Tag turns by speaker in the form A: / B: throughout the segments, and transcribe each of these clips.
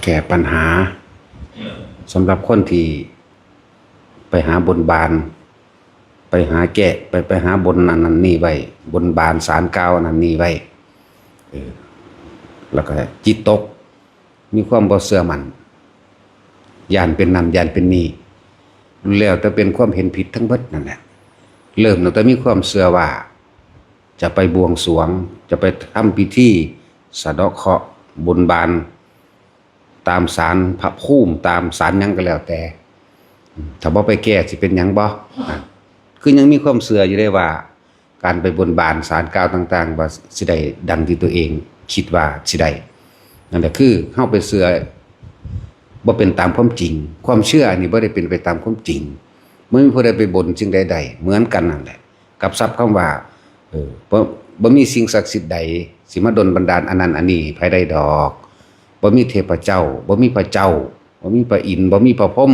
A: ก้ปัญหาสำหรับคนที่ไปหาบนบานไปหาแก้ไปหาบนนั่นนี่ไว้บนบานศาลกล่าวนั่นนี่ไว้แล้วก็จิตตกมีความบ่เชื่อมั่นย่านเป็นนั่นย่านเป็นนี่แล้วแต่เป็นความเห็นผิดทั้งเบิดนั่นแหละเริ่มตั้งแต่มีความเชื่อว่าจะไปบวงสรวงจะไปทำพิธีสะเดาะเคราะห์บนบานตามศาลพระภูมิตามศาลหยังก็แล้วแต่ถ้าบ่ไปแก้สิเป็นหยังบ่คือยังมีความเชื่ออยู่ได้ว่าการไปบนบานศาลกล่าวต่างๆว่าสิได้ดังที่ตัวเองคิดว่าสิได้นั่นแหละคือเฮาไปเชื่อบ่เป็นตามความจริงความเชื่อนี่บ่ได้เป็นไปตามความจริงเมื่อมีผู้ใดไปบนสิ่งใดๆเหมือนกันนั่นแหละกับศัพท์คำว่าบ่มีสิ่งศักดิ์สิทธิ์ใดสิมาดลบันดาลอันนั้นอันนี้ภายใดดอกบ่มีเทพเจ้าบ่มีพระเจ้าบ่มีพระอินทร์บ่มีพระพรหม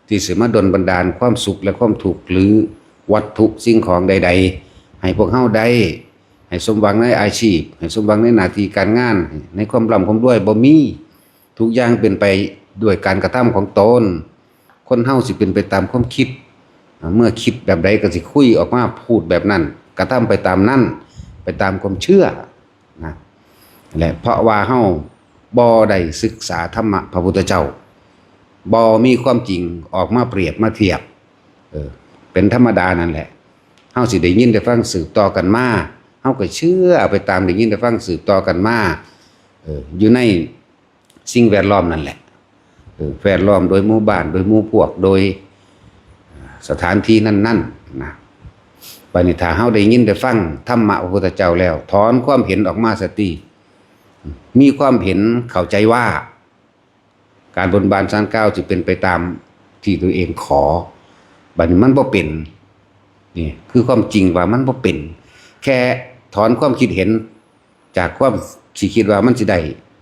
A: ที่สิมาดลบันดาลความสุขและความทุกข์หรือวัตถุสิ่งของใดๆให้พวกเฮาได้ให้สมหวังในอาชีพให้สมหวังในหน้าที่การงานในความร่ำความรวยบ่มีทุกอย่างเป็นไปด้วยการกระทำของตนคนเฮาสิเป็นไปตามความคิดเมื่อคิดแบบใดก็สิคุยออกมาพูดแบบนั้นกระทำไปตามนั้นไปตามความเชื่อนะและเพราะว่าเฮาบ่ได้ศึกษาธรรมะพระพุทธเจ้าบ่มีความจริงออกมาเปรียบมาเทียบเป็นธรรมดานั่นแหละเฮาสิได้ยินได้ฟังสืบต่อกันมาเฮาก็เชื่อไปตามได้ยินได้ฟังสืบต่อกันมาอยู่ในสิ่งแวดล้อมนั่นแหละแวดล้อมโดยหมู่บ้านโดยหมู่พวกโดยสถานที่นั้นๆนะบัดนี้ถ้าเฮาได้ยินได้ฟังธรรมะพระพุทธเจ้าแล้วถอนความเห็นออกมาสติมีความเห็นเข้าใจว่าการบนบานศาลกล่าวจะเป็นไปตามที่ตัวเองขอบัดนี้มันบ่เป็นนี่คือความจริงว่ามันบ่เป็นแค่ถอนความคิดเห็นจากความสิคิดว่ามันสิได้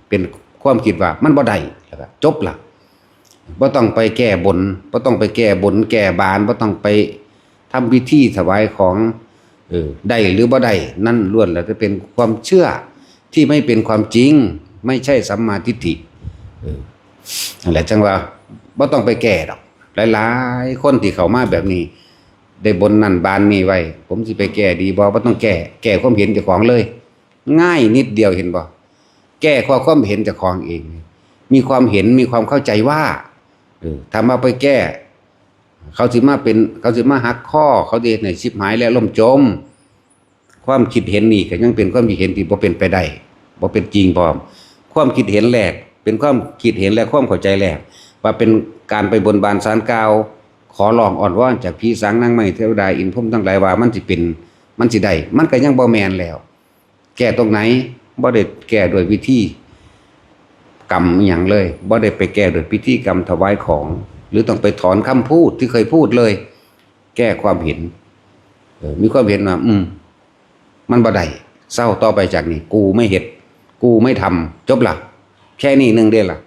A: เป็นความคิดว่ามันบ่ได้แล้วก็จบล่ะบ่ต้องไปแก้บนบ่ต้องไปแก้บนแก้บานบ่ต้องไปทำพิธีถวายของได้หรือบ่ได้นั่นล้วนแล้วจะเป็นความเชื่อที่ไม่เป็นความจริงไม่ใช่สัมมาทิฏฐินั่นแหละจังว่าบ่ต้องไปแก้ดอกหลายๆคนที่เข้ามาแบบนี้ได้บนนั่นบานนี้ไว้ผมสิไปแก้ดีบ่ต้องแก้ความเห็นเจ้าของเลยง่ายนิดเดียวเห็นบ่แก้ความเห็นเจ้าของเองมีความเห็นมีความเข้าใจว่าถ้ามาไปแก้เขาสิมาหักข้อเขาสิเฮ็ดให้ชิบหายและล่มจมความคิดเห็นนี่ก็ยังเป็นความคิดเห็นที่บ่เป็นไปได้บ่เป็นจริงพร้อมความคิดเห็นแรกเป็นความคิดเห็นและความเข้าใจแรกว่าเป็นการไปบนบานศาลกล่าวขอร้องอ้อนวอนจากผีสางนางไม้เทวดาอินทร์พรหมทั้งหลายว่ามันสิได้มันก็ยังบ่แม่นแล้วแก้ตรงไหนบ่ได้แก้ด้วยวิธีกรรมอหย่างเลยบ่ได้ไปแก้ด้วยพิธีกรรมถวายของหรือต้องไปถอนคำพูดที่เคยพูดเลยแก้ความเห็นมีความเห็นว่ามันบ่ได้เศร้าต่อไปจากนี้กูไม่เฮ็ดกูไม่ทำจบล่ะแค่นี้นึงเด้ล่ะ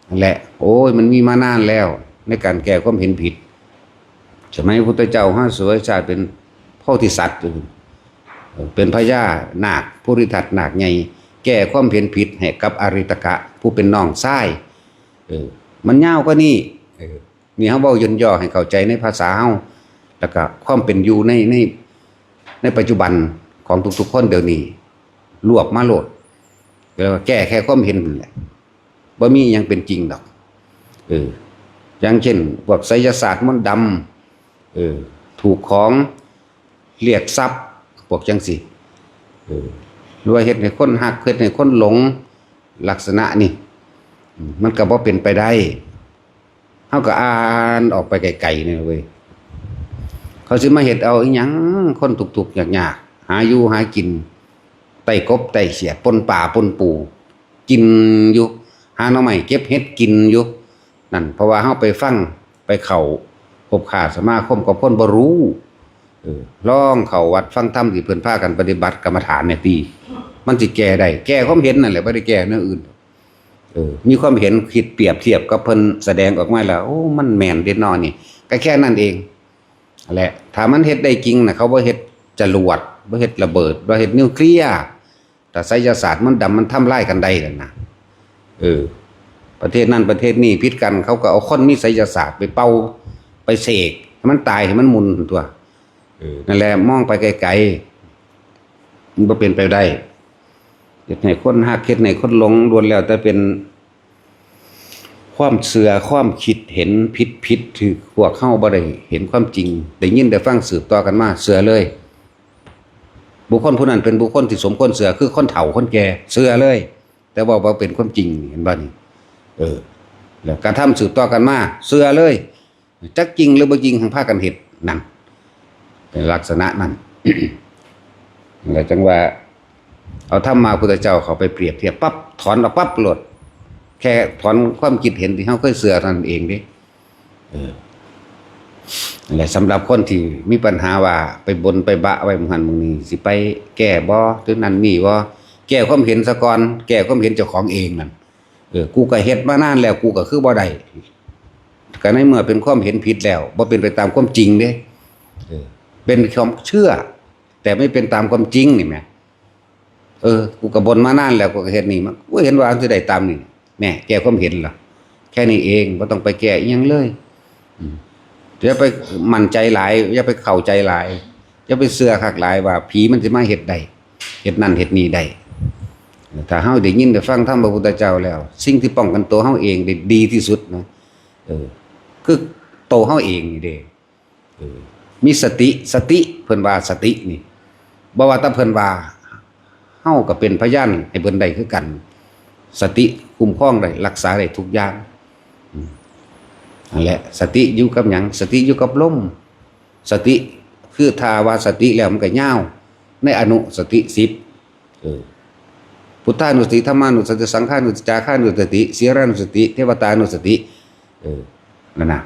A: นั่นแหละโอ้ยมันมีมานานแล้วในการแก้ความเห็นผิดสมัยพุทธเจ้าห้าสวยชาติเป็นโพธิสัตว์เป็นพญานาคภูริทัตนาคใหญ่แก้ความเห็นผิดให้กับอริตกะผู้เป็นน้องชายมันยาวกว่านี้นี่เฮาเว้าย่อๆให้เข้าใจในภาษาเฮาแล้วก็ความเป็นอยู่ในปัจจุบันของทุกๆคนเดี๋ยวนี้รวบมาโลดแล้วแก้แค่ความเห็นนั่นแหละบ่มีหยังเป็นจริงดอกอย่างเช่นพวกไสยศาสตร์มนต์ดำถูกของเรียกทรัพย์พวกจังสิหรือว่าเฮ็ดให้คนฮักเฮ็ดให้คนหลงลักษณะนี่มันก็บ่เป็นไปได้เฮาก็อ่านออกไปไกลๆนี่เว้ยเขาสิมาเฮ็ดเอาอีหยังคนทุกข์ๆยากๆหาอยู่หากินไต่กบไต่เขียดปนป่าปนปูกินอยู่หาหน่อไม้เก็บเห็ดกินอยู่นั่นเพราะว่าเฮาไปฟังไปเข้าพบขาสมาคมกับคนบ่รู้ลองเข้าวัดฟังธรรมที่เพิ่นพากันปฏิบัติกรรมฐานเนี่ยติมันสิแก้ได้แก้ความเห็นนั่นแหละบ่ได้แก้เรื่องอื่นมีความเห็นคิดเปรียบเทียบกับเพิ่นแสดงออกมาแล้วโอ้มันแม่นเด็ดน้อนี่ก็แค่นั้นเองแหละถ้ามันเฮ็ดได้จริงน่ะเขาบ่เฮ็ดจรวดบ่เฮ็ดระเบิดบ่เฮ็ดนิวเคลียร์แต่ไสยศาสตร์มันดำมันทำลายกันได้นั่นน่ะ ประเทศนั้นประเทศนี้พิษกันเขาก็เอาคนมีไสยศาสตร์ไปเป่าไปเสกให้มันตายให้มันหมุนตัวนั่นแหละมองไปไกลๆมันบ่เป็นไปได้เฮ็ดให้คนฮักเฮ็ดให้คนหลงล้วนแล้วแต่เป็นความเชื่อความคิดเห็นผิดถือพวกเฮาบ่ได้เห็นความจริงได้ยินได้ฟังสืบต่อกันมาเชื่อเลยบุคคลผู้นั้นเป็นบุคคลที่สมควรเชื่อคือคนเฒ่าคนแก่เชื่อเลยแต่ว่าบ่เป็นความจริงเห็นบ่นี่แล้วการทำสืบต่อกันมาเชื่อเลยจักจริงหรือบ่จริงทางภาคกันเฮ็ดนั่นเป็นลักษณะนั้น แล้วจังว่าเอาธรรมมาพุทธเจ้าเขาไปเปรียบเทียบปั๊บถอนออกปั๊บโลดแค่ถอนความคิดเห็นที่เฮาเคยเชื่อนั่นเองเด้นั่นแหละสำหรับคนที่มีปัญหาว่าไปบนไปบะไว้มึงหันมึงนี่สิไปแก้บ่ถึงนั้นนี่บ่แก้ความเห็นซะก่อนแก้ความเห็นเจ้าของเองนั่นกูก็เฮ็ดมานานแล้วกูก็คือบ่ได้ก็ในเมื่อเป็นความเห็นผิดแล้วบ่เป็นไปตามความจริงเด้เป็นความเชื่อแต่ไม่เป็นตามความจริงนี่แหมกูก็บ่นมานานแล้วกูก็เฮ็ดนี่มันกูเห็นว่าสิได้ตามนี่แม่แก้ความเห็นล่ะแค่นี้เองบ่ต้องไปแก้อีหยังเลยอย่าไปมั่นใจหลายอย่าไปเข้าใจหลายอย่าไปเชื่อคักหลายว่าผีมันสิมาเฮ็ดได้เฮ็ดนั่นเฮ็ดนี่ได้ถ้าเฮาได้ยินได้ฟังธรรมพระพุทธเจ้าแล้วสิ่งที่ป้องกันตัวเฮาเองได้ดีที่สุดนะคือตัวเฮาเองนี่เด้มีสติเพิ่นว่าสตินี่บ่ว่าแต่เพิ่นว่าเฮาก็เป็นพยานให้เพิ่นได้คือกันสติคุ้มครองได้รักษาได้ทุกอย่างนั่นแหละสติอยู่กับหยังสติอยู่กับลมสติคือถ้าว่าสติแล้วมันก็ยาวในอนุสติ10พุทธานุสติธรรมานุสติสังฆานุสติจารานุสติศีลานุสติเทวตานุสตินั่นน่ะ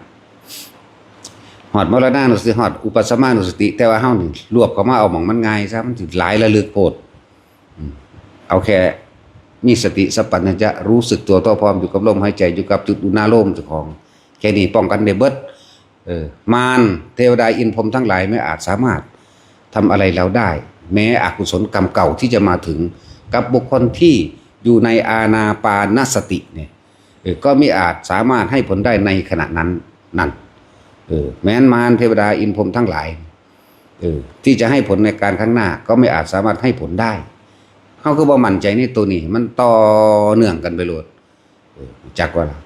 A: ฮอดมรณานุสติฮอดอุปสัมมานุสติแต่ว่าเฮานี่รวบเข้ามาเอาหม่องมันง่ายซะมันสิหลายระลึกโพดเอาแค่มีสติสัพพัญญะรู้สึกตัวต่อพร้อมอยู่กับลมหายใจอยู่กับจุดอุณาโลมเจ้าของแค่นี้ป้องกันได้เบิดมารเทวดาอินพรหมทั้งหลายไม่อาจสามารถทำอะไรเราได้แม้อกุศลกรรมเก่าที่จะมาถึงกับบุคคลที่อยู่ในอานาปานสติเนี่ยก็ไม่อาจสามารถให้ผลได้ในขณะนั้นนั่นแม้นมารเทวดาอินพรหมทั้งหลายที่จะให้ผลในการข้างหน้าก็ไม่อาจสามารถให้ผลได้เขาคือบ่มั่นใจในตัวนี้มันต่อเนื่องกันไปโลดจักว่าล่ะ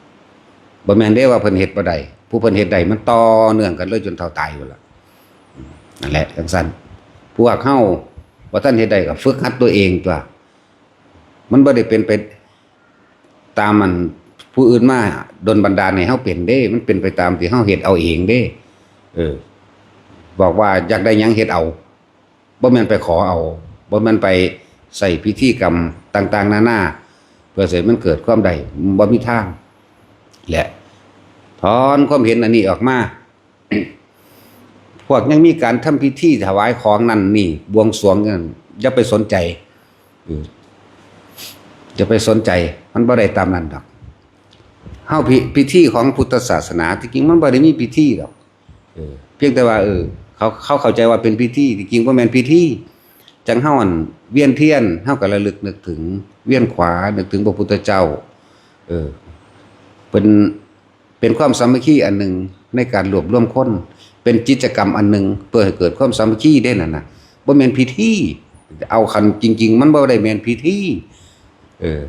A: บ่แม่นได้ว่าเพิ่นเฮ็ดบ่ได้ผู้เพิ่นเฮ็ดได้มันต่อเนื่องกันเลยจนเท่าตายพุ่นล่ะนั่นแหละจังซั่นพวกเฮาบ่ทันเฮ็ดได้ก็ฝึกหัดตัวเองตัวมันบ่ได้เป็นไปตามมันผู้อื่นมาดลบันดาลให้เฮาเป็นเด้มันเป็นไปตามที่เฮาเฮ็ดเอาเองเด้บอกว่าอยากได้หยังเฮ็ดเอาบ่แม่นไปขอเอาบ่แม่นไปใส่พิธีกรรมต่างๆนานาเพื่อให้มันเกิดความได้บ่มีทางแหละถอนความเห็นอันนี้ออกมา พวกยังมีการทำพิธีถวายของนั่นนี่บวงสรวงกันอย่าไปสนใจจะไปสนใจมันบ่ได้ตามนั้นดอกเฮาพิธีของพุทธศาสนาที่จริงมันบ่ได้มีพิธีดอกเพียงแต่ว่าเขาเข้าใจว่าเป็นพิธีที่จริงบ่แม่นพิธีจังเฮาอันเวียนเทียนเฮาก็ระลึกนึกถึงเวียนขวานึกถึงพระพุทธเจ้าเป็นความสามัคคีอันหนึ่งในการรวบรวมคนเป็นกิจกรรมอันหนึ่งเพื่อให้เกิดความสามัคคีได้นั่นน่ะบ่แม่นพิธีเอาคันจริงๆมันบ่ได้แม่นพิธี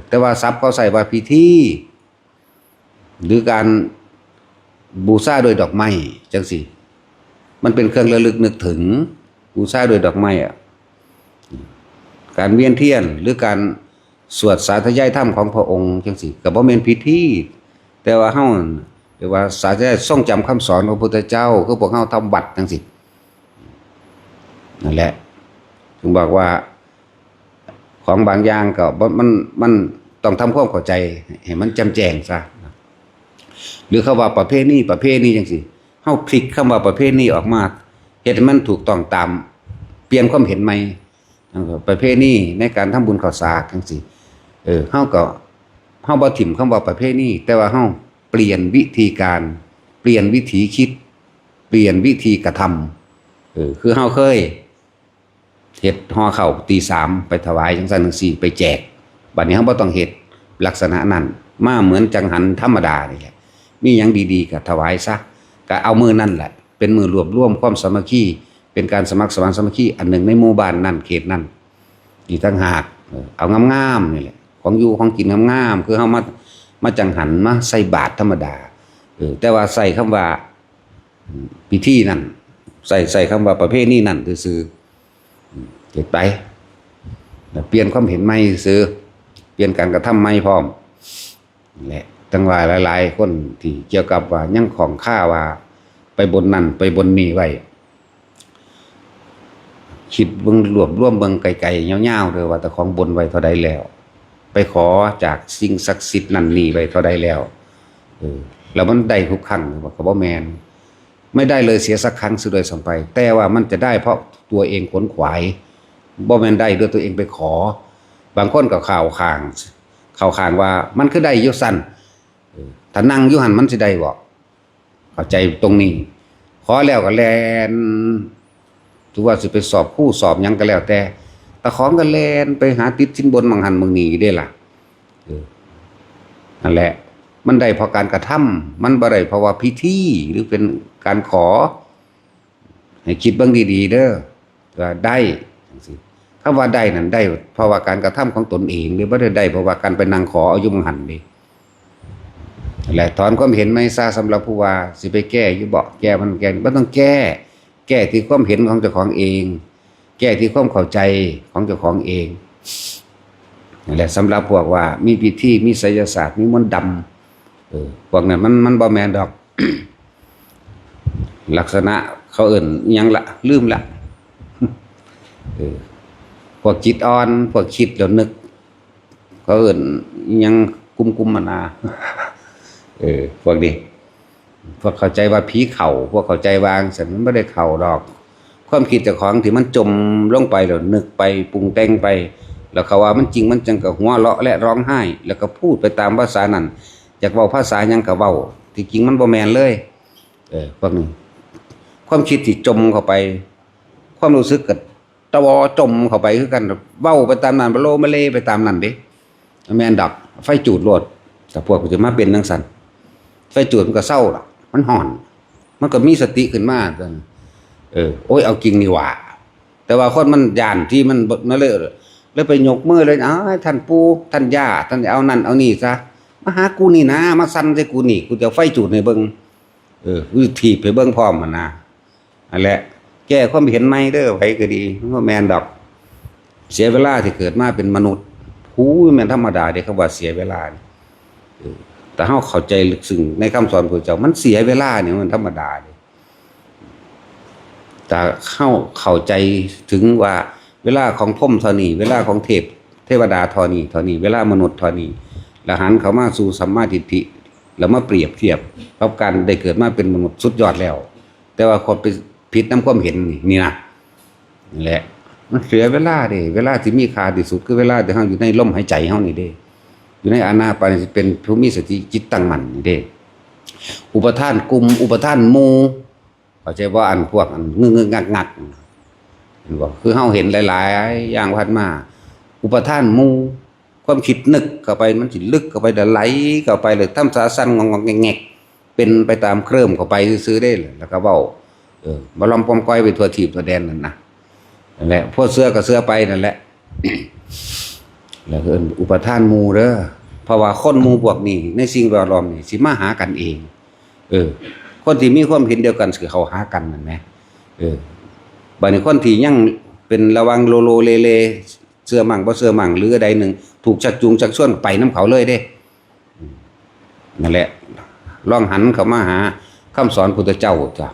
A: แต่ว่าศัพท์เขาใส่ว่าพิธีหรือการบูชาโดยดอกไม้จังซี่มันเป็นเครื่องระลึกนึกถึงบูชาโดยดอกไม้การเวียนเทียนหรือการสวดสาธยายธรรมของพระองค์จังซี่ก็บ่แม่นพิธีแต่ว่าเฮาหรือว่าสาธยายทรงจำคำสอนของพระพุทธเจ้าคือพวกเฮาทำบัตรจังซี่นั่นแหละถึงบอกว่าของบางอย่างก็มันต้องทำความเข้าใจให้มันแจ่มแจ้งซะหรือคำว่าประเภทนี้จังซี่เฮาพลิกคำว่าประเภทนี้ออกมาเฮ็ดให้มันถูกต้องตามเปลี่ยนความเห็นใหม่ประเภทนี้ในการทำบุญข้าวสากจังซี่เฮาบ่ถิ่มคำว่าประเภทนี้แต่ว่าเฮาเปลี่ยนวิธีการเปลี่ยนวิถีคิดเปลี่ยนวิธีกระทำคือเฮาเคยเฮ็ดห่อข้าวตี 3ไปถวายจังซั่นจังซี่ไปแจกบัดนี้เฮาบ่ต้องเฮ็ดลักษณะนั้น มาเหมือนจังหันธรรมดานี่แหละมีหยังดีๆก็ถวายซะก็เอามือนั่นแหละเป็นมือรวบรวมความสามัคคีเป็นการสมัครสมานสามัคคีอันหนึ่งในหมู่บ้านนั่นเขตนั่นอีกต่างหากเอางามๆนี่แหละของอยู่ของกินงามๆคือเฮามาจังหันมาใส่บาตรธรรมดาแต่ว่าใส่คำว่าพิธีนั่นใส่คำว่าประเพณีนั่นซื่อเก็บไปเปลี่ยนความเห็นใหม่ซื่อเปลี่ยนการกระทำใหม่พร้อมแหละตั้งว่าหลายๆคนที่เกี่ยวกับว่ายังของข้าว่าไปบนนั่นไปบนนี่ไว้คิดเบิ่งรวบรวมเบิ่งไกลๆยาวๆเด้อว่าแต่ของบนไว้เท่าใดแล้วไปขอจากสิ่งศักดิ์สิทธิ์นั่นนี่ไว้เท่าใดแล้วแล้วมันได้ทุกครั้งว่าก็บ่แม่นไม่ได้เลยเสียสักครั้งสุดโดยสัมไปแต่ว่ามันจะได้เพราะตัวเองขวนขวายบ่แม่นได้ด้วยตัวเองไปขอบางคนก็ข่าวข้างว่ามันคือได้อยู่สั่นถ้านั่งอยู่หันมันสิได้บ่เข้าใจตรงนี้ขอแล้วก็แลนถือว่าสิไปสอบคู่สอบหยังก็แล้วแต่ของก็แลนไปหาติดสินบนบางหันบางนี้ได้ล่ะนั่นแหละมันได้เพราะการกระทำมันบ่ได้เพราะว่าพิธีหรือเป็นการขอให้คิดเบิ่งดีๆเด้อว่าได้จังซี่คำว่าได้นั่นได้เพราะว่าการกระทำของตนเองหรือบ่ได้เพราะว่าการไปนั่งขอเอาอยู่บางหันนี่นั่นแหละถอนความเห็นไม่ซะสำหรับผู้ว่าสิไปแก้อยู่บ่แก้มันบ่ต้องแก้ที่ความเห็นของเจ้าของเองแก้ที่ความเข้าใจของเจ้าของเองนั่นแหละสำหรับพวกว่ามีพิธีมีไสยศาสตร์มีมนต์ดำพวกนั้นมันบ่แม่นดอก ลักษณะเขาเอิ้นอิหยังละลืมละพวกจิตอ่อนพวกคิดแล้วนึกเขาเอิ้นอิหยังกุมๆมานาพวกนี้พวกเข้าใจว่าผีเข้าพวกเข้าใจวางสันมันไม่ได้เข้าดอกความคิดเจ้าของที่มันจมลงไปแล้วนึกไปปรุงแต่งไปแล้วเขาว่ามันจริงมันจังกับหัวเราะและร้องไห้แล้วก็พูดไปตามภาษานั้นอยากเว้าภาษาหยังก็เว้าที่จริงมันบ่แม่นเลยพวกนี้ความคิดที่จมเข้าไปความรู้สึกก็ตะวอจมเข้าไปคือกันเว้าไปตามนั้นบ่โลมะเลไปตามนั้นเด้แม่นดอกไฟจูดโลดแต่พวกก็จะมาเป็นจังซั่นไฟจูดมันก็เศร้าล่ะมันห่อนมันก็มีสติขึ้นมาโอ้ยเอาจริงนี่หว่าแต่ว่าคนมันย่านที่มันนั่นเลยไปยกมือเลยท่านปู่ท่านย่าท่านเอานั่นเอานี่ซะมาหากูนี่นะมาสั่นใส่กูนี่กูจะไฟจูดให้เบิ่งกูถีบให้เบิ่งพร้อมมันนะนั่นแหละแก้ความเห็นใหม่เด้อไผก็ดีมันบ่แม่นดอกเสียเวลาที่เกิดมาเป็นมนุษย์หูแม่นธรรมดาเด้คำว่าเสียเวลาแต่เฮาเข้าใจลึกซึ้งในคำสอนของพระเจ้ามันเสียเวลาเนี่ยมันธรรมดาแต่เข้าใจถึงว่าเวลาของพรหมเท่านี้เวลาของเทวดาเท่านี้เวลามนุษย์เท่านี้แล้วหันเข้ามาสู่สัมมาทิฏฐิแล้วมาเปรียบเทียบกับการได้เกิดมาเป็นมนุษย์สุดยอดแล้วแต่ว่าคนไปผิดนำความเห็นนี่นะนั่นแหละมันเสียเวลาเด้เวลาที่มีค่าที่สุดคือเวลาที่เฮาอยู่ในลมหายใจเฮานี่เด้อยู่ในอานาปานสติเป็นผู้มีสติจิตตั้งมั่นนี่เด้อุปทานกลุ่มอุปทานหมู่เข้าใจว่าอันพวกอันงึกๆงักๆเห็นบ่คือเฮาเห็นหลายๆอย่างผ่านมาอุปทานหมู่ความคิดนึกเข้าไปมันสิลึกเข้าไปไหลเข้าไปเลยทำสาสั่นงงๆแงกๆเป็นไปตามเคลิ้มเข้าไปซื่อๆได้แล้วก็เว้าบ่ลอมปอมก้อยไปทั่วทิพย์ทั่วแดนนั่นนะนั่นแหละพวกเสื้อก็เสื้อไปนั่นแหละ แล้วก็อุปทานหมู่เด้อเพราะว่าคนหมู่พวกนี้ในสิ่งแวดล้อมนี่สิมาหากันเองคนที่มีความเห็นเดียวกันคือเขาหากันนั่นแหมบัดนี้คนที่ยังเป็นระวังโลโลเลเลเสื้อมั่งบ่เสื้อมั่งหรือใดหนึ่งถูกชักจูงชักชวนไปน้ำเขาเลยเด้นั่นแหละลองหันเข้ามาหาคำสอนพุทธเจ้าจ้ะ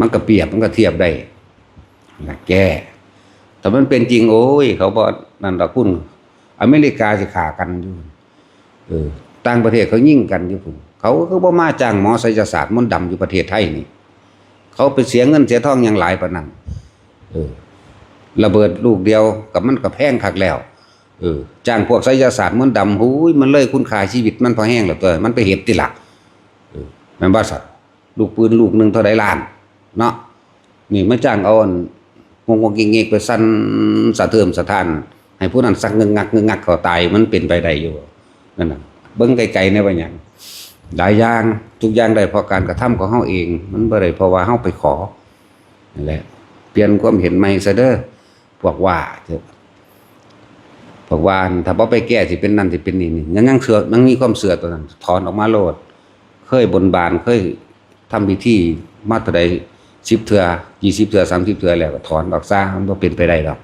A: มันก็เปรียบมันก็เทียบได้นะแก้แต่มันเป็นจริงโอ้ยเขาบอกนั่นดอกคุณอเมริกาสิฆ่ากันอยู่ต่างประเทศเขายิ่งกันอยู่พุ่นเขาบ่มาจ้างหมอไสยศาสตร์มนต์ดำอยู่ประเทศไทยนี่เขาไปเสียเงินเสียทองอย่างหลายปานนั้นระเบิดลูกเดียวกับมันก็แพงคักแล้วจ้างพวกไสยศาสตร์มนต์ดำหูยมันเลยคุณค่าชีวิตมันพอแห้งแล้วตัวมันไปเฮ็ดติล่ะแม่นบ่สัตว์ลูกปืนลูกนึงเท่าใดล้านเนาะนี่มาจ้างเอางงๆเงกๆไปสั่นสะเทือนสะท้านให้ผู้นั้นสักงักเขาตายมันเป็นไปได้อยู่นั่นน่ะ เบิ่งไกลๆในว่าหยังหลายอย่างทุกอย่างได้เพราะการกระทำของเฮาเองมันบ่ได้เพราะว่าเฮาไปขอนั่นแหละเปลี่ยนความเห็นใหม่ซะเด้อพวกว่าเถอะพวกว่าถ้าบ่ไปแก้สิเป็นนั่นสิเป็นนี่ยังเชื่อยังมีความเชื่อตัวนั้นถอนออกมาโลดเคยบนบานเคยทำพิธีมาเท่าใด10เทื่อ20เทื่อ30เทื่อแล้วก็ถอนออกซะมันบ่เป็นไปได้ดอก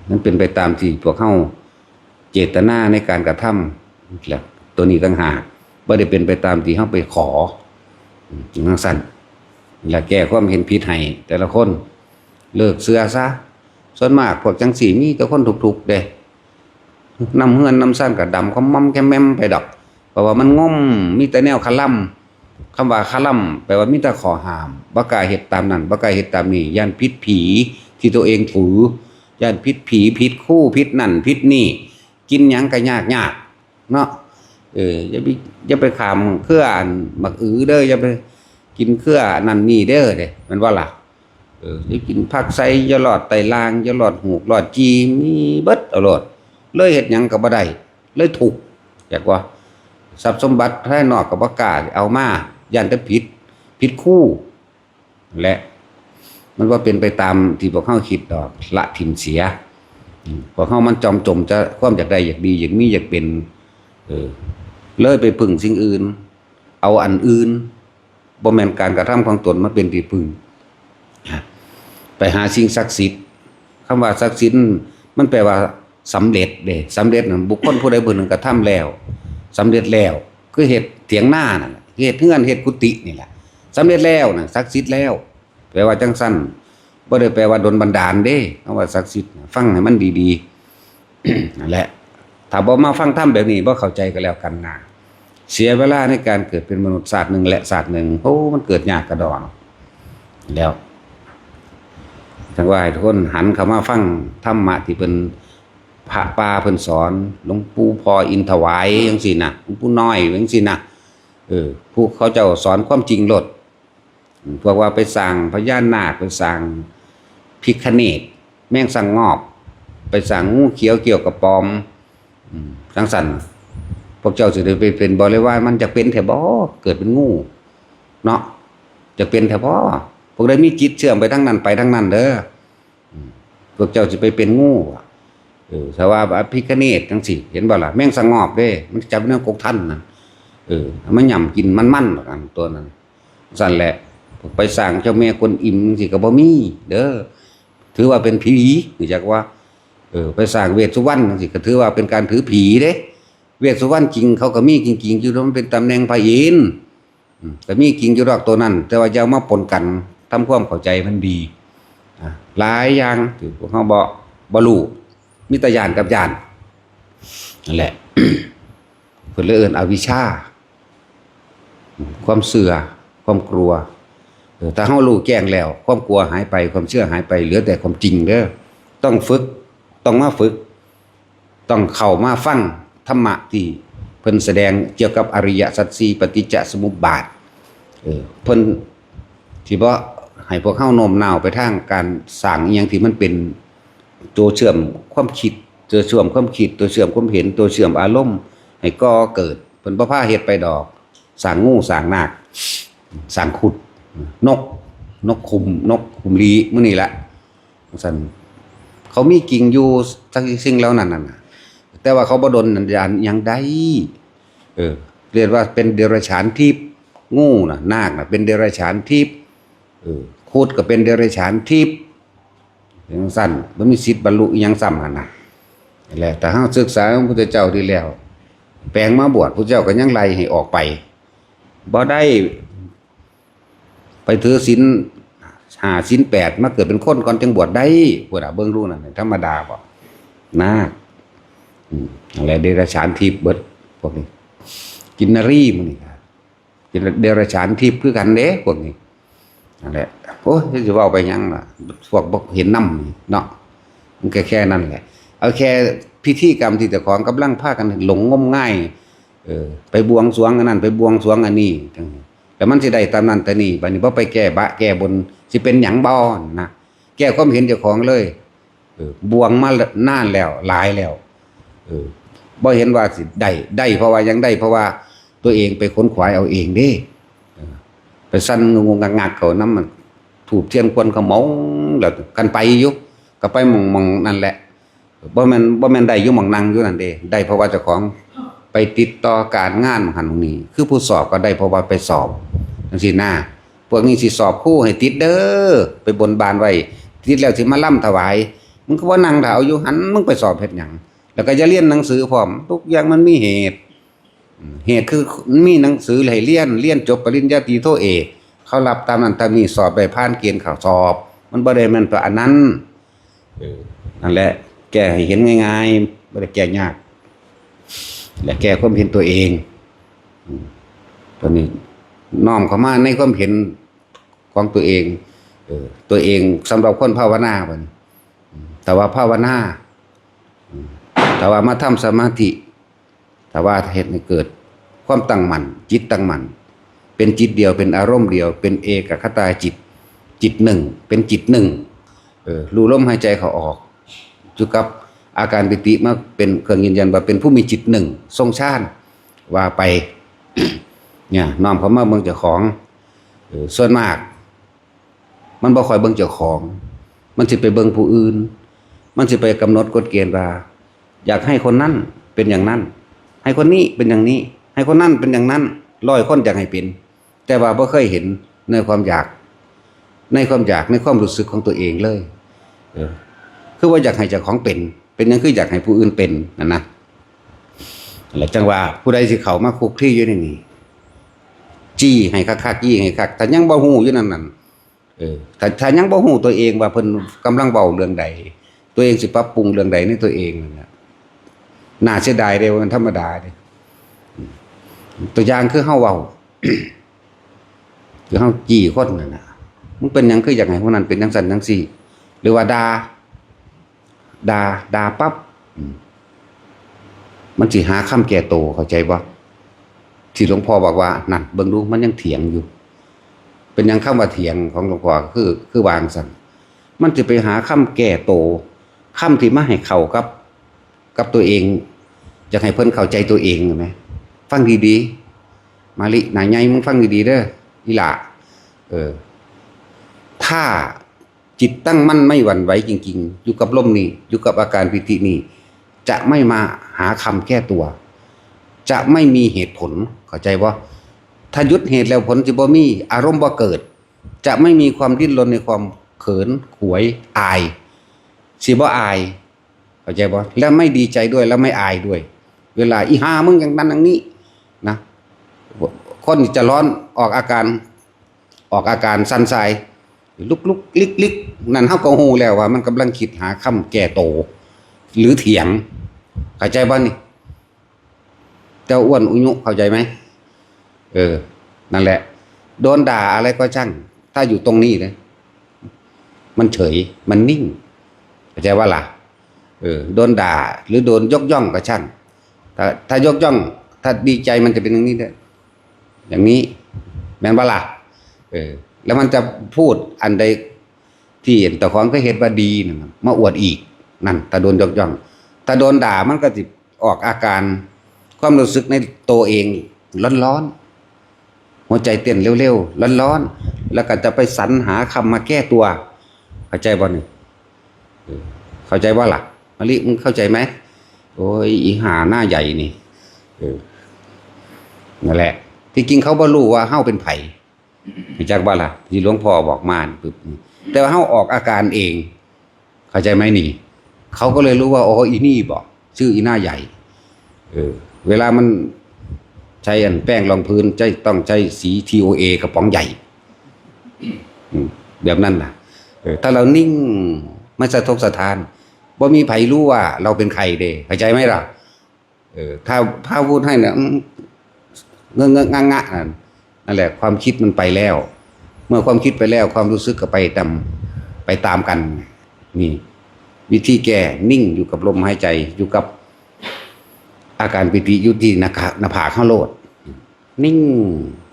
A: มันเป็นไปตามที่พวกเฮาเจตนาในการกระทำแล้วตัวนี้ต่างหากบ่ได้เป็นไปตามที่เฮาไปขอจังซั่นแล้วแก้ความเห็นผิดให้แต่ละคนเลิกเชื่อซะส่วนมากพวกจังสี่มีแต่คนทุกข์ๆเด้นำเฮือนนำซ่านก็ดำก็ม่อมแกมแม่มไปดอกเพราะว่ามันง่อมมีแต่แนวคลั่มคำว่าคลั่มแปลว่ามีแต่ขอห้ามบ่กล้าเฮ็ดตามนั้นบ่กล้าเฮ็ดตามนี้ย่านผิดผีที่ตัวเองถือย่านผิดผีผิดคู่ผิดนั่นผิดนี่กินหยังก็ยากเนาะอย่าไปขามเครือมักเด้ออย่าไปกินเครือนั่นนี่เด้อเด้มันว่าล่ะอย่ากินผักไสอย่าหลอดไตลางอย่าหลอดหูกหลอดจีมีเบิดเอาโลดเลยเฮ็ดหยังก็บ่ได้เลยถูกจักว่าทรัพย์สมบัติภายนอกก็บ่กล้าเอามาย่านแต่ผิดคู่และมันว่าเป็นไปตามที่พวกเฮาคิดดอกละทิ่มเสียพวกเฮามันจอมจมจะความอยากได้อยากดีอยากมีอยากเป็นเลยไปพึ่งสิ่งอื่นเอาอันอื่นบ่แม่นการกระทำของตนมาเป็นที่พึ่งไปหาสิ่งศักดิ์สิทธิ์คำว่าศักดิ์สิทธิ์มันแปลว่าสำเร็จเด้สำเร็จนั่นบุคคลผู้ใดผู้หนึ่งกระทำแล้วสำเร็จแล้วคือเฮ็ดเถียงหน้านั่นเฮ็ดเฮือนเฮ็ดกุฏินี่แหละสำเร็จแล้วน่ะศักดิ์สิทธิ์แล้วแปลว่าจังซั่นบ่ได้แปลว่าดลบันดาลเด้คำว่าศักดิ์สิทธิ์ฟังให้มันดีๆนั่นแหละถ้าบ่มาฟังธรรมแบบนี้บ่เข้าใจก็แล้วกันนะเสียเวลาในการเกิดเป็นมนุษย์ศาสตร์หนึ่งและศาสตร์หนึ่งโอ้มันเกิดยากกระดอนแล้วทั้งว่าให้ทุกคนหันเข้ามาฟังธรรมะที่เป็นพระป่าเพิ่นสอนหลวงปู่พออินถวายจังซี่นะหลวงปู่น้อยจังซี่นะผู้เขาเจ้าสอนความจริงโลดพวกว่าไปสร้างพญานาคไปสร้างพิฆเนศแม่งสังงอบไปสร้างงูเขียวเกี่ยวกับปอมจังซั่นพวกเจ้าสิได้ไปเป็นบริวารมันจะเป็นแท้บ่เกิดเป็นงูเนาะจะเป็นแท้บ่พวกได้มีจิตเชื่อมไปทั้งนั้นไปทั้งนั้นเด้อพวกเจ้าสิไปเป็นงูถ้าว่าพิฆเนศจังซี่เห็นบ่ล่ะแม่งสังงอบเด้มันจับเนื้อกกท่านนั่นมันย่ำกินมันๆกันตัวนั้นสั่นแหละไปสร้างเจ้าแม่กวนอิมสิก็บ่มีเด้อถือว่าเป็นผีรู้จักว่าไปสร้างเวสสุวรรณจังซี่ก็ถือว่าเป็นการถือผีเด้เวสสุวรรณจริงเขาก็มีจริงๆอยู่มันเป็นตำแหน่งพระอินทร์ก็มีจริงอยู่ดอกตัวนั้นแต่ว่าอย่ามาปนกันทำความเข้าใจมันดีหลายอย่างที่พวกเฮาบ่รู้มีแต่ญาณกับญาณนั่นแหละ เพิ่นเลยเอิ้นอวิชชาความเสื่อความกลัวถ้าเฮารู้แจ้งแล้วความกลัวหายไปความเชื่อหายไปเหลือแต่ความจริงเด้อต้องฝึกต้องมาฝึกต้องเข้ามาฟังธรรมะที่เพิ่นแสดงเกี่ยวกับอริยสัจสี่ปฏิจจสมุปบาทเพิ่นที่บ่ให้พวกเฮาโน้มน้าวไปทางการสร้างอีหยังที่มันเป็นตัวเชื่อมความคิดตัวเชื่อมความคิดตัวเชื่อมความเห็นตัวเชื่อมอารมณ์ให้ก่อเกิดเพิ่นบ่พาเฮ็ดไปดอกสร้างงูสร้างนาคสร้างขุดนกคุมลีมื้อนี้ละซั่นเขามีกิ่งอยู่ทั้งสิ่งแล้วนั่นน่ะแต่ว่าเขาบ่ดลญาณหยังใดเรียกว่าเป็นเดรัจฉานทิพย์งูน่ะนาคน่ะเป็นเดรัจฉานทิพย์ขุดก็เป็นเดรัจฉานทิพย์จังซั่นบ่มีสิทธิ์บรรลุอีหยังซ้ำหั่นน่ะนั่นแหละแต่เฮาศึกษาพระพุทธเจ้าดีแล้วแปลงมาบวชพระเจ้าก็ยังไล่ให้ออกไปบ่ได้ไปถือศีล5ศีล8มาเกิดเป็นคนก่อนจึงบวชได้พุ่นน่ะเบิ่งรู้นั่นธรรมดาบ่นาคอะไรเดรัจฉานทิพย์เบิดพวกนี้กินนรีมื้อนี้กินเดรัจฉานทิพย์คือกันเด้พวกนี้นั่นแหละโอ้ยสิเว้าไปหยังล่ะพวกบ่เห็นนำเนาะมันแค่นั้นแหละเอาแค่พิธีกรรมที่เจ้าของกำลังพากันหลงงมง่ายไปบวงสรวงอันนั้นไปบวงสรวงอันนี้แต่มันสิได้ตามนั้นแต่นี่บัดนี้บ่ไปแก้บะแก้บนสิเป็นหยังบ่นะแก้ความเห็นเจ้าของเลยบวงมานานแล้วหลายแล้ว บ่เห็นว่าสิได้เพราะว่ายังได้เพราะว่าตัวเองไปค้นขวายเอาเองเด้ไปสั่นงงงักๆเขาน้ำมันถูกเทียนควนเขาเมาแล้วกันไปอยู่ก็ไปมองนั่นแหละบ่แม่นได้อยู่หม่องนั่งอยู่นั่นเด้ได้เพราะว่าเจ้าของไปติดต่อการงานหันตรงนี้คือผู้สอบก็ได้เพราะว่าไปสอบจังซี่นะพวกนี้สิสอบครูให้ติดเด้อไปบนบานไว้ติดแล้วสิมาล่ำถวายมึงก็บ่นั่งถ้าเอาอยู่หันมึงไปสอบเฮ็ดหยังแล้วก็จะเรียนหนังสือพร้อมทุกอย่างมันมีเหตุคือมีหนังสือให้เรียนจบปริญญาตรีโทเอกเขารับตามนั้นตามนี้สอบได้ผ่านเกณฑ์เข้าสอบมันบ่ได้แม่นตัวอันนั้นนั่นแหละแก้ให้เห็นง่ายๆบ่ได้แก้ยากและแก้ความเห็นตัวเองตัวนี้น้อมเข้ามาในความเห็นของตัวเองตัวเองสำหรับคนภาวนาบัดนี้แต่ว่าภาวนาแต่ว่ามาทำสมาธิแต่ว่าเฮ็ดให้เกิดความตั้งมั่นจิตตั้งมั่นเป็นจิตเดียวเป็นอารมณ์เดียวเป็นเอกคตาจิตหนึ่งเป็นจิตหนึ่งรู้ลมหายใจเขาออกอยู่กับอาการปิติมาเป็นเครื่องยืนยันว่าเป็นผู้มีจิตหนึ่งทรงชาติว่าไป เนี่ยน้อมเข้ามาเบิ่งเจ้าของส่วนมากมันบ่ค่อยเบิ่งเจ้าของมันสิไปเบิ่งผู้อื่นมันสิไปกำหนดกฎเกณฑ์ว่าอยากให้คนนั้นเป็นอย่างนั้นให้คนนี้เป็นอย่างนี้ให้คนนั้นเป็นอย่างนั้น100 คนอยากให้เป็นแต่ว่าบ่เคยเห็นในความอยากในความรู้สึกของตัวเองเลยคือว่าอยากให้เจ้าของเป็นหยังคืออยากให้ผู้อื่นเป็นนั่นนะแล้วจังว่าผู้ใดสิเข้ามาคุกคีอยู่ในนี้จี้ให้คักๆจี้ให้คักถ้ายังบ่ฮู้อยู่นั่นถ้ายังบ่ฮู้ตัวเองว่าเพิ่นกำลังเว้าเรื่องใดตัวเองสิปรับปรุงเรื่องใดในตัวเองนั่นน่ะน่าเสียดายเด้มันธรรมดาเด้ตัวอย่างคือเฮาเว้า คือเฮาจี้คนนั่นน่ะมึงเป็นหยังคืออยากให้คนนั้นเป็นจังซั่นจังซี่หรือว่าด่าปั๊บมันสิหาคำแก้โตเข้าใจบ่ที่หลวงพ่อบอกว่านั่นเบิ่งดูมันยังเถียงอยู่เป็นหยังคำว่าเถียงของหลวงพ่อคือวางซั่นมันสิไปหาคำแก้โตคำที่มาให้เข้ากับตัวเองอยากให้เพิ่นเข้าใจตัวเองเห็นมั้ยฟังดีๆมาลิหน้าใหญ่มึงฟังดีๆเด้ออีหล่าถ้าจิตตั้งมั่นไม่หวั่นไหวจริงๆอยู่กับลมนี่อยู่กับอาการปิตินี่จะไม่มาหาคำแก้ตัวจะไม่มีเหตุผลเข้าใจบ่ถ้าหยุดเหตุแล้วผลสิบ่มีอารมณ์บ่เกิดจะไม่มีความดิ้นรนในความเขินขวยอายสิบ่อายเข้าใจบ่แล้วไม่ดีใจด้วยแล้วไม่อายด้วยเวลาอีห่ามึงอย่างนั้นอย่างนี้นะคนจะร้อนออกอาการสั่นทรายลุกลิกนั่นเฮาก็ฮู้แล้วว่ามันกำลังคิดหาคำแก้โตหรือเถียงเข้าใจบ่นี่เจ้าอ้วนอุยุเข้าใจไหมนั่นแหละโดนด่าอะไรก็ช่างถ้าอยู่ตรงนี้นะมันเฉยมันนิ่งเข้าใจว่าล่ะโดนด่าหรือโดนยกย่องก็ช่างถ้ายกย่องถ้าดีใจมันจะเป็นอย่างนี้ด้วยอย่างนี้แม่นบ่ล่ะแล้วมันจะพูดอันใดที่เห็นแต่ของก็เห็นว่าดีนะมาอวดอีกนั่นถ้าโดนยกย่องถ้าโดนด่ามันก็สิออกอาการความรู้สึกในตัวเองร้อนๆหัวใจเต้นเร็วๆร้อนๆแล้วก็จะไปสรรหาคำมาแก้ตัวเข้าใจบ่นี่เข้าใจว่าล่ะมะลิมึงเข้าใจไหมโอ้ยอีห่าหน้าใหญ่นี่นั่นแหละที่จริงเขาบ่รู้ว่าเฮาเป็นไผจักว่าล่ะที่หลวงพ่อบอกมาปึ๊บแต่ว่าเฮาออกอาการเองเข้าใจไหมนี่เขาก็เลยรู้ว่าอ๋ออีนี่บอกชื่ออีหน้าใหญ่เวลามันใช้อันแป้งรองพื้นต้องใช้สี TOA กระป๋องใหญ่แบบนั้นน่ะถ้าเรานิ่งไม่สะทกสะท้านบ่มีไผรู้ว่าเราเป็นใครเด้เข้าใจไหมล่ะถ้าพูดให้เนี่ยเงอะงะนั่นแหละความคิดมันไปแล้วเมื่อความคิดไปแล้วความรู้สึกก็ไปตามกันนี่วิธีแก้นิ่งอยู่กับลมหายใจอยู่กับอาการปิติอยู่ที่หน้าผากข้างโลดนิ่ง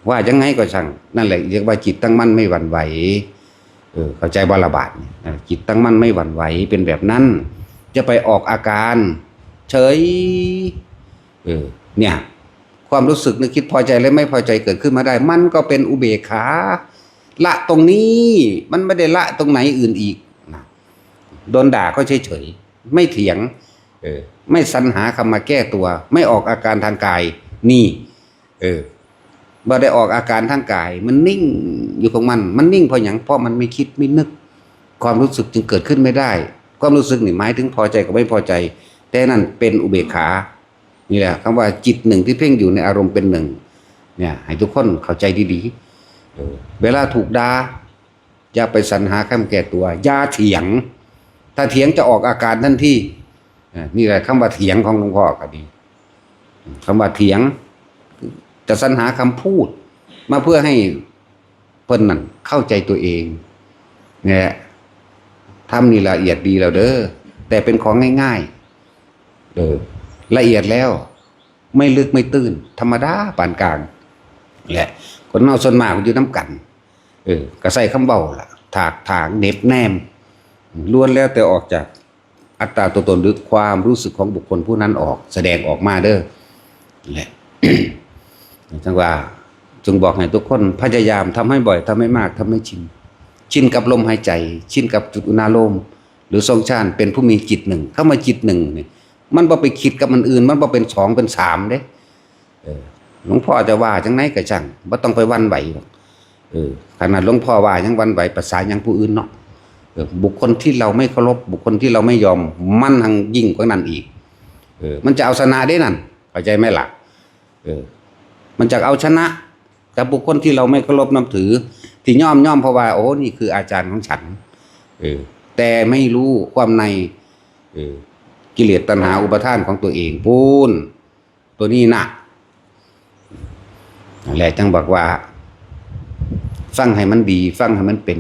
A: ว่ายังไงก็ช่างนั่นแหละเรียกว่าจิตตั้งมั่นไม่หวั่นไหวเข้าใจบ่ละบาดจิตตั้งมั่นไม่หวั่นไหวเป็นแบบนั้นจะไปออกอาการเฉย เนี่ยความรู้สึกนึกคิดพอใจและไม่พอใจเกิดขึ้นมาได้ มันก็เป็นอุเบกขาละตรงนี้มันไม่ได้ละตรงไหนอื่นอีกนะโดนด่าก็เฉยๆไม่เถียงไม่สรรหาคำมาแก้ตัวไม่ออกอาการทางกายนี่บ่ได้ออกอาการทางกายมันนิ่งอยู่ของมันนิ่งเพราะอย่างเพราะมันไม่คิดไม่นึกความรู้สึกจึงเกิดขึ้นไม่ได้ความรู้สึกนี่หมายถึงพอใจกับไม่พอใจแต่นั่นเป็นอุเบกขานี่แหละคำว่าจิตหนึ่งที่เพ่งอยู่ในอารมณ์เป็นหนึ่งเนี่ยให้ทุกคนเข้าใจดีๆเวลาถูกด่าอย่าไปสรรหาคำแก้ตัวอย่าเถียงถ้าเถียงจะออกอาการทันทีนี่แหละคำว่าเถียงของหลวงพ่อก็ดีคำว่าเถียงจะสรรหาคำพูดมาเพื่อให้เพิ่นนั่นเข้าใจตัวเองเนี่ยทำนี่ละเอียดดีแล้วเด้อแต่เป็นของง่ายๆละเอียดแล้วไม่ลึกไม่ตื้นธรรมดาปานกลางแหละคนเมาส่วนมากมันอยู่น้ำกันก็ใส่คำเบาล่ะถากถางเน็บแนมล้วนแล้วแต่ออกจากอัตตาตัวตนหรือความรู้สึกของบุคคลผู้นั้นออกแสดงออกมาเด้อแหละ จังว่าจึงบอกให้ทุกคนพยายามทำให้บ่อยทำให้มากทำให้ชินกับลมหายใจชินกับจุดอุณาโลมหรือทรงฌานเป็นผู้มีจิตหนึ่งเข้ามาจิตหนึ่งเนี่ยมันบ่ไปคิดกับมันอื่นมันบ่เป็นสองเป็นสามเด้หลวงพ่อจะว่าจังไหนก็ช่างบ่ต้องไปวันไหวขนาดหลวงพ่อว่ายังวันไหวภาษายังผู้อื่นเนาะบุคคลที่เราไม่เคารพบุคคลที่เราไม่ยอมมันหังยิ่งกว่านั้นอีกมันจะเอาชนะได้นั่นเข้าใจไหมล่ะมันจะเอาชนะกับบุคคลที่เราไม่เคารพนับถือที่ย่อมเพราะว่าโอ้นี่คืออาจารย์ของฉันแต่ไม่รู้ความในกิเลสตัณหาอุปาทานของตัวเองปูนตัวนี้หนักแหละจังบอกว่าฟังให้มันดีฟังให้มันเป็น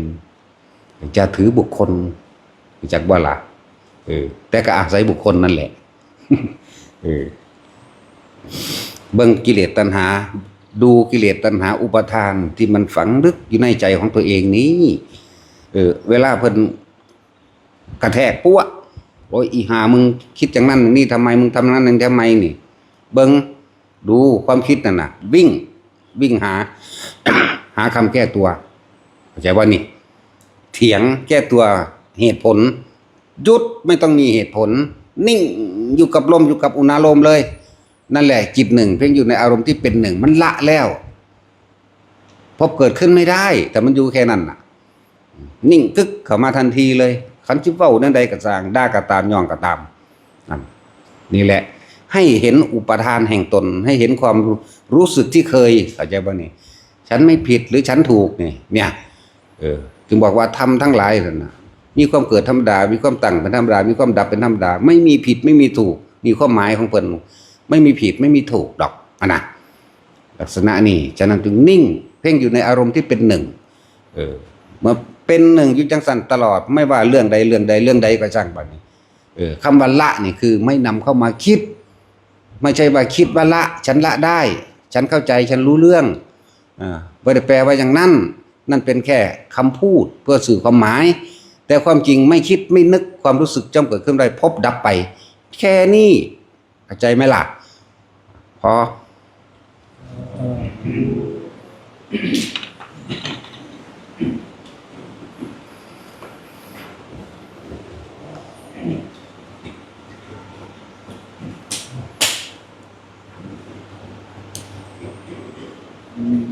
A: จะถือบุคคลจากบ่ละแต่ก็อาศัยบุคคลนั่นแหละเบิ่งกิเลสตัณหาดูกิเลสตัณหาอุปาทานที่มันฝังลึกอยู่ในใจของตัวเองนี้เวลาเพิ่นกระแทกปั้วโอ้ยอีหามึงคิดอย่างนั้นนี่ทำไมมึงทำนั้นทำไมนี่เบิ่งดูความคิดนั่นน่ะวิ่งหา หาคำแก้ตัวเข้าใจว่านี่เถียงแก้ตัวเหตุผลหยุดไม่ต้องมีเหตุผลนิ่งอยู่กับลมอยู่กับอุณาโลมเลยนั่นแหละจิตหนึ่งเพ่งอยู่ในอารมณ์ที่เป็นหนึ่งมันละแล้วพบเกิดขึ้นไม่ได้แต่มันอยู่แค่นั้นน่ะนิ่งกึกเข้ามาทันทีเลยขันจิบเว้านั่นใดกระสร้างด่าก็ตามย่องก็ตามนี่แหละให้เห็นอุปทานแห่งตนให้เห็นความรู้สึกที่เคยเข้าใจป่ะนี่ฉันไม่ผิดหรือฉันถูกเนี่ยจึงบอกว่าทำทั้งหลายนั่นนะมีความเกิดธรรมดามีความตั้งเป็นธรรมดามีความดับเป็นธรรมดาไม่มีผิดไม่มีถูกมีความหมายของเพิ่นไม่มีผิดไม่มีถูกดอกนะลักษณะนี้ฉะนั้นจึงนิ่งเพ่งอยู่ในอารมณ์ที่เป็นหนึ่งเมื่อเป็นหนึ่งอยู่จังสันตลอดไม่ว่าเรื่องใดก็ช่างบัดนี้คำว่าละนี่คือไม่นำเข้ามาคิดไม่ใช่ว่าคิดว่าละฉันละได้ฉันเข้าใจฉันรู้เรื่องไม่ได้แปลว่าอย่างนั้นนั่นเป็นแค่คำพูดเพื่อสื่อความหมายแต่ความจริงไม่คิดไม่นึกความรู้สึกจำเกิดขึ้นได้พบดับไปแค่นี้เข้าใจไหมล่ะพอ